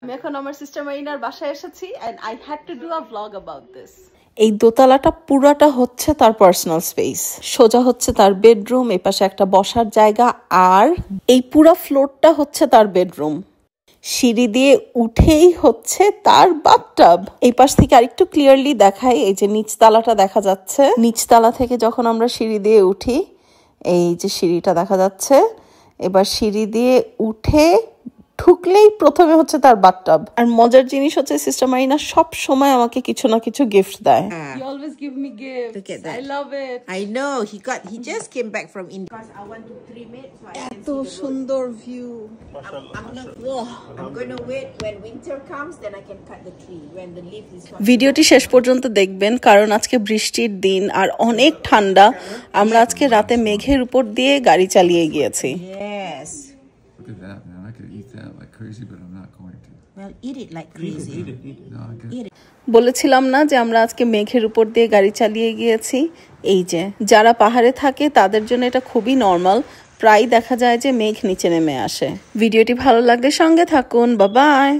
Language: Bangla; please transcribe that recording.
আমি এখন আমার সিস্টার মারিনার বাসায় এসেছি and I had to do a vlog about this. এই দোতলাটা পুরাটা হচ্ছে তার পার্সোনাল স্পেস। সোজা হচ্ছে তার বেডরুম, এই পাশে একটা বসার জায়গা, আর এই পুরা ফ্লোরটা হচ্ছে তার বেডরুম। সিঁড়ি দিয়ে উঠেই হচ্ছে তার বাথটাব। এই পাশ থেকে আরেকটু ক্লিয়ারলি দেখাই, এই যে নিচতলাটা দেখা যাচ্ছে। নিচতলা থেকে যখন আমরা সিঁড়ি দিয়ে উঠি, এই যে সিঁড়িটা দেখা যাচ্ছে। এবার সিঁড়ি দিয়ে উঠে ঢুকলেই প্রথমে হচ্ছে তার বাথটাব। আর মজার জিনিস হচ্ছে সিস্টার মারিনা সব সময় আমাকে কিছু না কিছু গিফট দেয়। You always give me gifts. Look at that. I love it. I know he just came back from India. Because I want to trim it so I can এত সুন্দর view. I'm gonna wait when winter comes, then I can cut the tree when the leaf is falling. ভিডিওটি শেষ পর্যন্ত দেখবেন, কারণ আজকে বৃষ্টির দিন আর অনেক ঠান্ডা। আমরা আজকে রাতে মেঘের উপর দিয়ে গাড়ি চালিয়ে গিয়েছি। Yes. Look at that, man. I could eat that like crazy, but I'm not going to. Well, eat it like crazy. No, I could. Eat it. বলেছিলাম না যে আমরা আজকে মেঘের উপর দিয়ে গাড়ি চালিয়ে গিয়েছি। এই যে যারা পাহাড়ে থাকে তাদের জন্য এটা খুবই নর্মাল, প্রায় দেখা যায় যে মেঘ নিচে নেমে আসে। ভিডিওটি ভালো লাগলে সঙ্গে থাকুন। Bye bye.